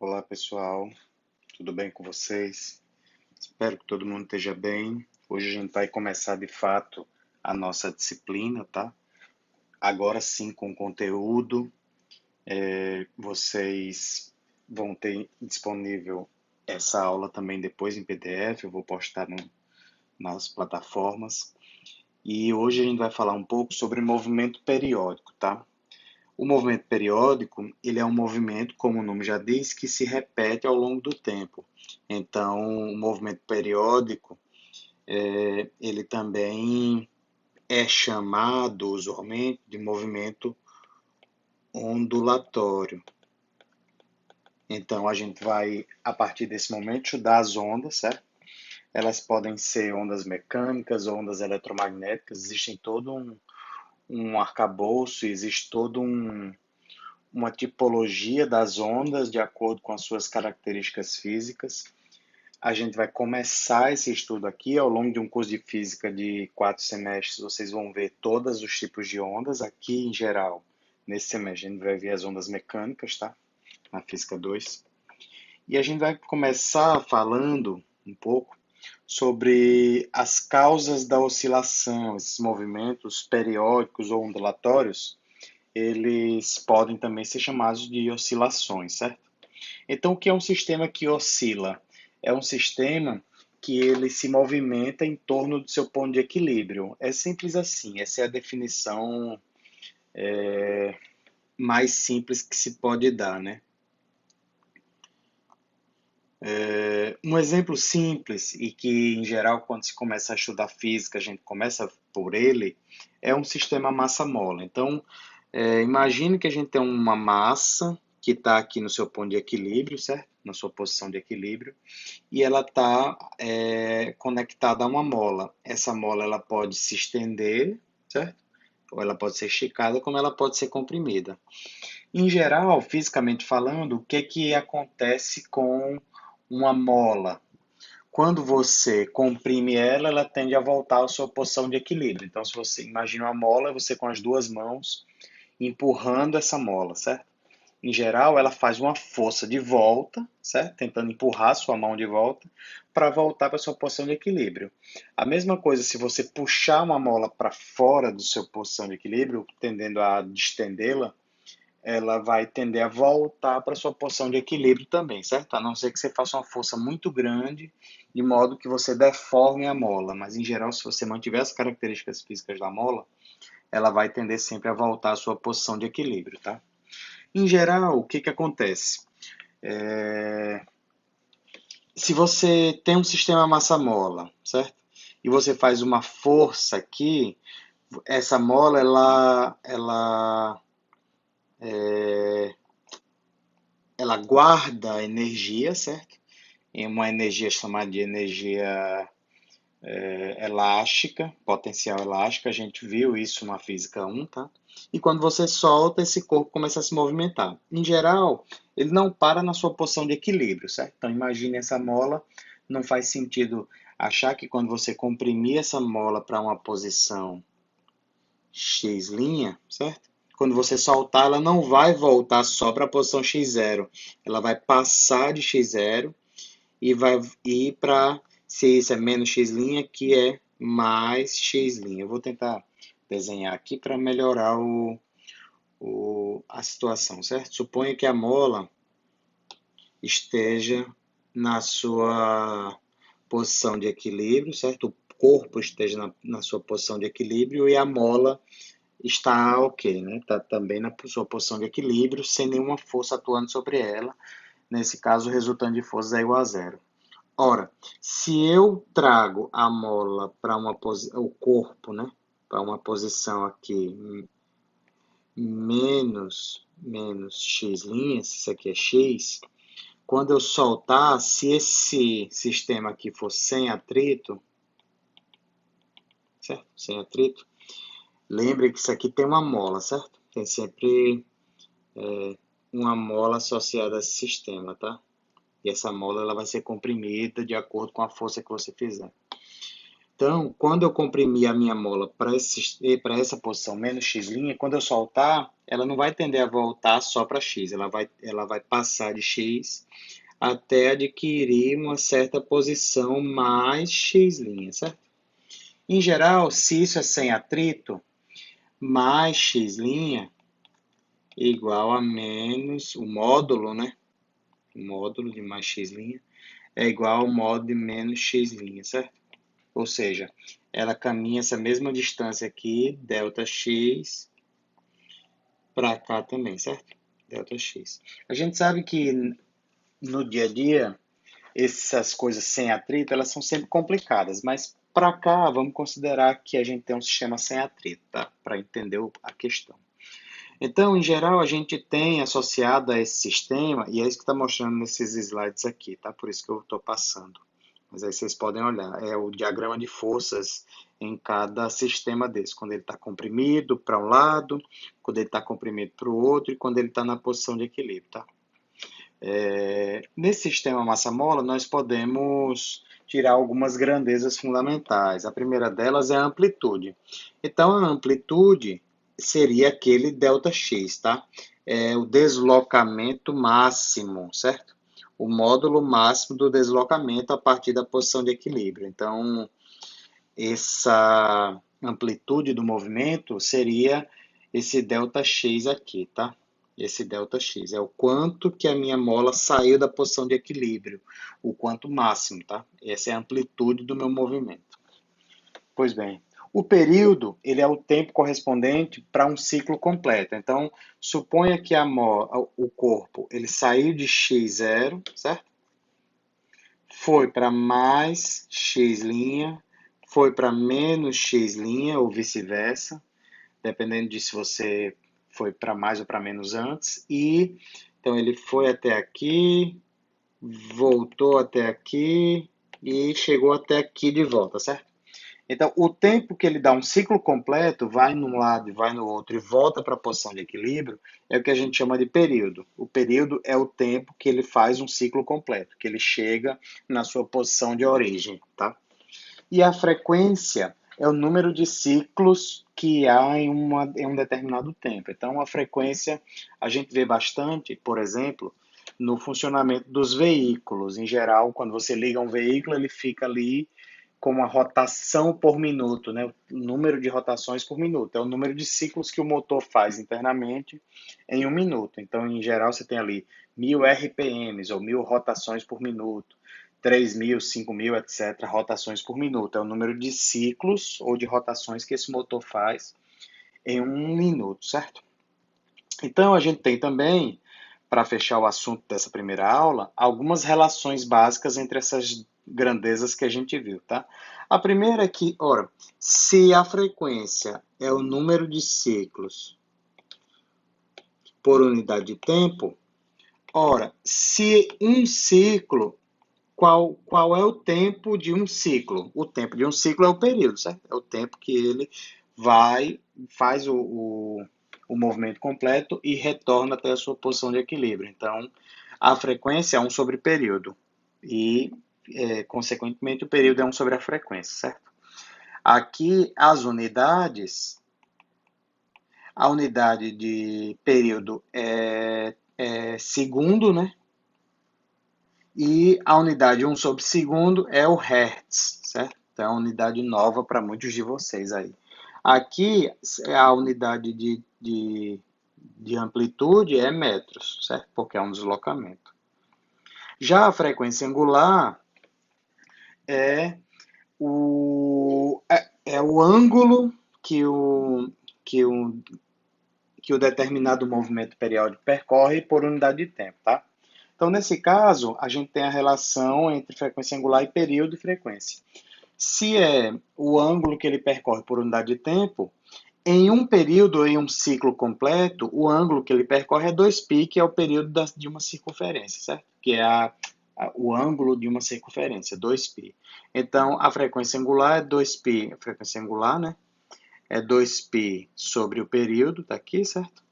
Olá pessoal, tudo bem com vocês? Espero que todo mundo esteja bem. Hoje a gente vai começar de fato a nossa disciplina, tá? Agora sim com conteúdo. Vocês vão ter disponível essa aula também depois em PDF, eu vou postar nas plataformas. E hoje a gente vai falar um pouco sobre movimento periódico, tá? O movimento periódico, ele é um movimento, como o nome já diz, que se repete ao longo do tempo. Então, o movimento periódico, ele também é chamado usualmente de movimento ondulatório. Então, a gente vai, a partir desse momento, estudar as ondas, certo? Elas podem ser ondas mecânicas, ondas eletromagnéticas, existem todo um arcabouço, existe todo uma tipologia das ondas de acordo com as suas características físicas. A gente vai começar esse estudo aqui ao longo de um curso de física de 4 semestres. Vocês vão ver todos os tipos de ondas. Aqui, em geral, nesse semestre, a gente vai ver as ondas mecânicas, tá? Na física 2. E a gente vai começar falando um pouco sobre as causas da oscilação, esses movimentos periódicos ou ondulatórios, eles podem também ser chamados de oscilações, certo? Então, o que é um sistema que oscila? É um sistema que ele se movimenta em torno do seu ponto de equilíbrio. É simples assim, essa é a definição mais simples que se pode dar, né? Um exemplo simples e que, em geral, quando se começa a estudar física, a gente começa por ele, é um sistema massa-mola. Então, imagine que a gente tem uma massa que está aqui no seu ponto de equilíbrio, certo? Na sua posição de equilíbrio, e ela está conectada a uma mola. Essa mola ela pode se estender, certo? Ou ela pode ser esticada, como ela pode ser comprimida. Em geral, fisicamente falando, o que acontece com uma mola? Quando você comprime ela, ela tende a voltar à sua posição de equilíbrio. Então, se você imagina uma mola, você com as duas mãos empurrando essa mola, certo? Em geral, ela faz uma força de volta, certo? Tentando empurrar a sua mão de volta para voltar para a sua posição de equilíbrio. A mesma coisa se você puxar uma mola para fora do seu posição de equilíbrio, tendendo a distendê-la, ela vai tender a voltar para sua posição de equilíbrio também, certo? A não ser que você faça uma força muito grande, de modo que você deforme a mola. Mas, em geral, se você mantiver as características físicas da mola, ela vai tender sempre a voltar à sua posição de equilíbrio, tá? Em geral, o que acontece? Se você tem um sistema massa-mola, certo? E você faz uma força aqui, essa mola, ela guarda energia, certo? Em uma energia chamada de energia elástica, potencial elástica, a gente viu isso na física 1, tá? E quando você solta, esse corpo começa a se movimentar. Em geral, ele não para na sua posição de equilíbrio, certo? Então imagine essa mola, não faz sentido achar que quando você comprimir essa mola para uma posição x', certo? Quando você soltar, ela não vai voltar só para a posição x0. Ela vai passar de x0 e vai ir para, se isso é menos x', que é mais x'. Eu vou tentar desenhar aqui para melhorar a situação, certo? Suponha que a mola esteja na sua posição de equilíbrio, certo? O corpo esteja na sua posição de equilíbrio e a mola está ok, né? Está também na sua posição de equilíbrio, sem nenhuma força atuando sobre ela. Nesse caso, o resultante de forças é igual a zero. Ora, se eu trago a mola para uma posição, o corpo, né, para uma posição aqui menos x', se isso aqui é x, quando eu soltar, se esse sistema aqui for sem atrito, certo? Sem atrito, lembre que isso aqui tem uma mola, certo? Tem sempre uma mola associada a esse sistema, tá? E essa mola ela vai ser comprimida de acordo com a força que você fizer. Então, quando eu comprimir a minha mola para essa posição menos x', quando eu soltar, ela não vai tender a voltar só para x, ela vai passar de x até adquirir uma certa posição mais x', certo? Em geral, se isso é sem atrito, mais x' igual a menos o módulo, né? O módulo de mais x' é igual ao módulo de menos x', certo? Ou seja, ela caminha essa mesma distância aqui, ΔX, para cá também, certo? ΔX. A gente sabe que no dia a dia, essas coisas sem atrito, elas são sempre complicadas, mas para cá, vamos considerar que a gente tem um sistema sem atrito, tá? Para entender a questão. Então, em geral, a gente tem associado a esse sistema, e é isso que está mostrando nesses slides aqui, tá? Por isso que eu estou passando. Mas aí vocês podem olhar, é o diagrama de forças em cada sistema desse, quando ele está comprimido para um lado, quando ele está comprimido para o outro e quando ele está na posição de equilíbrio, tá? Nesse sistema massa-mola, nós podemos tirar algumas grandezas fundamentais. A primeira delas é a amplitude. Então, a amplitude seria aquele ΔX, tá? É o deslocamento máximo, certo? O módulo máximo do deslocamento a partir da posição de equilíbrio. Então, essa amplitude do movimento seria esse ΔX aqui, tá? Esse ΔX é o quanto que a minha mola saiu da posição de equilíbrio, o quanto máximo, tá? Essa é a amplitude do meu movimento. Pois bem, o período, ele é o tempo correspondente para um ciclo completo. Então, suponha que o corpo, ele saiu de x0, certo? Foi para mais x', foi para menos x', ou vice-versa, dependendo de se você foi para mais ou para menos antes. E então ele foi até aqui, voltou até aqui e chegou até aqui de volta, certo? Então, o tempo que ele dá um ciclo completo, vai num lado e vai no outro e volta para a posição de equilíbrio, é o que a gente chama de período. O período é o tempo que ele faz um ciclo completo, que ele chega na sua posição de origem, tá? E a frequência é o número de ciclos que há em um determinado tempo. Então, a frequência a gente vê bastante, por exemplo, no funcionamento dos veículos. Em geral, quando você liga um veículo, ele fica ali com uma rotação por minuto, né? O número de rotações por minuto. É o número de ciclos que o motor faz internamente em um minuto. Então, em geral, você tem ali 1000 RPMs ou 1000 rotações por minuto, 3000, 5000, etc. rotações por minuto. É o número de ciclos ou de rotações que esse motor faz em um minuto, certo? Então, a gente tem também, para fechar o assunto dessa primeira aula, algumas relações básicas entre essas grandezas que a gente viu, tá? A primeira é que, ora, se a frequência é o número de ciclos por unidade de tempo, ora, se um ciclo, qual é o tempo de um ciclo? O tempo de um ciclo é o período, certo? É o tempo que ele faz o movimento completo e retorna até a sua posição de equilíbrio. Então, a frequência é 1 sobre período e, consequentemente, o período é 1 sobre a frequência, certo? Aqui, a unidade de período é segundo, né? E a unidade 1 sobre segundo é o Hertz, certo? Então, é uma unidade nova para muitos de vocês aí. Aqui, a unidade de amplitude é metros, certo? Porque é um deslocamento. Já a frequência angular é o ângulo que o determinado movimento periódico percorre por unidade de tempo, tá? Então, nesse caso, a gente tem a relação entre frequência angular e período e frequência. Se é o ângulo que ele percorre por unidade de tempo, em um período ou em um ciclo completo, o ângulo que ele percorre é 2π, que é o período de uma circunferência, certo? Que é o ângulo de uma circunferência, 2π. Então, a frequência angular é 2π, a frequência angular, né? É 2π sobre o período, tá aqui, certo?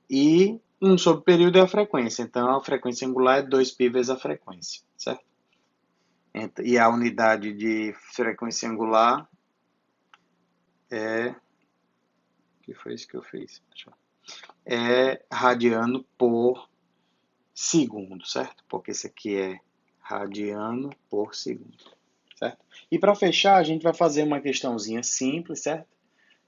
E 1 sobre o período é a frequência. Então, a frequência angular é 2π vezes a frequência, certo? E a unidade de frequência angular é... que foi isso que eu fiz? É radiano por segundo, certo? Porque isso aqui é radiano por segundo, certo? E para fechar, a gente vai fazer uma questãozinha simples, certo?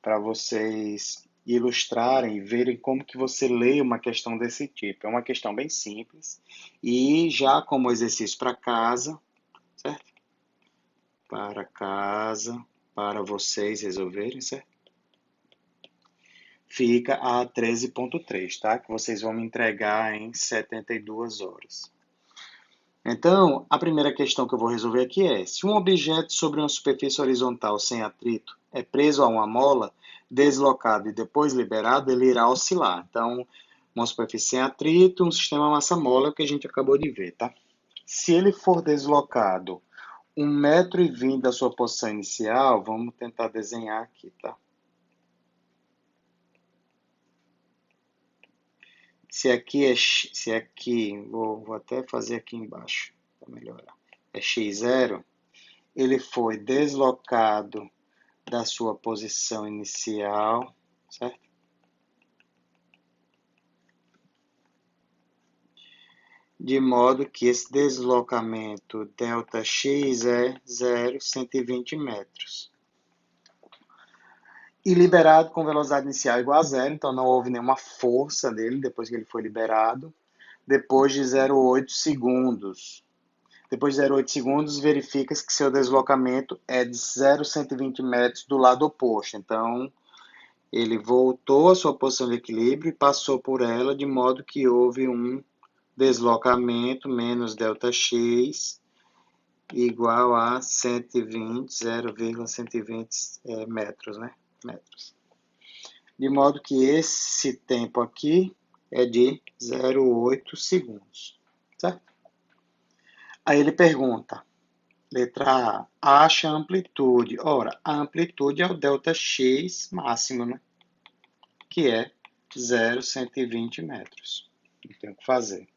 Para vocês ilustrarem e verem como que você lê uma questão desse tipo. É uma questão bem simples e já como exercício para casa, certo? Para casa, para vocês resolverem, certo? Fica a 13.3, tá? Que vocês vão me entregar em 72 horas. Então, a primeira questão que eu vou resolver aqui é: se um objeto sobre uma superfície horizontal sem atrito é preso a uma mola, deslocado e depois liberado, ele irá oscilar. Então, uma superfície sem atrito, um sistema massa-mola, é o que a gente acabou de ver, tá? Se ele for deslocado 1,20 m da sua posição inicial, vamos tentar desenhar aqui, tá? Vou até fazer aqui embaixo para melhorar. É x0, ele foi deslocado da sua posição inicial, certo? De modo que esse deslocamento ΔX é 0,120 metros. E liberado com velocidade inicial igual a zero, então não houve nenhuma força dele depois que ele foi liberado. Depois de 0,8 segundos. Depois de 0,8 segundos, verifica-se que seu deslocamento é de 0,120 metros do lado oposto. Então, ele voltou à sua posição de equilíbrio e passou por ela, de modo que houve um deslocamento menos ΔX igual a 120, 0,120 metros, né? Metros. De modo que esse tempo aqui é de 0,8 segundos, certo? Aí ele pergunta, letra A, acha a amplitude. Ora, a amplitude é o ΔX máximo, né? Que é 0,120 metros. Não tem o que fazer.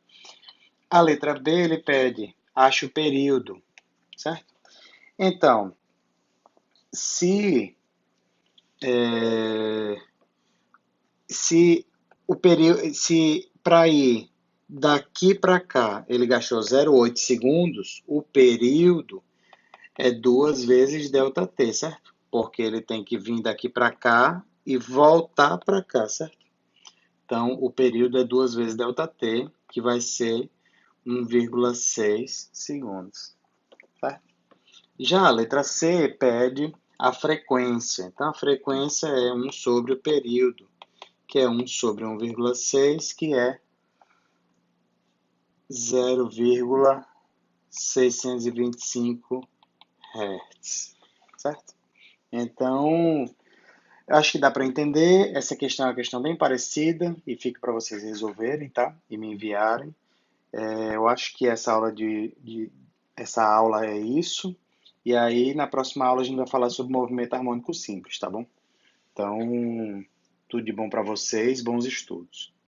A letra B, ele pede, acha o período, certo? Então, se para ir daqui para cá ele gastou 0,8 segundos, o período é 2 vezes ΔT, certo? Porque ele tem que vir daqui para cá e voltar para cá, certo? Então, o período é 2 vezes ΔT, que vai ser 1,6 segundos, certo? Já a letra C pede a frequência. Então, a frequência é 1 sobre o período, que é 1 sobre 1,6, que é 0,625 Hz, certo? Então, eu acho que dá para entender. Essa questão é uma questão bem parecida e fica para vocês resolverem, tá? E me enviarem. Eu acho que essa aula é isso. E aí, na próxima aula, a gente vai falar sobre movimento harmônico simples, tá bom? Então, tudo de bom para vocês, bons estudos.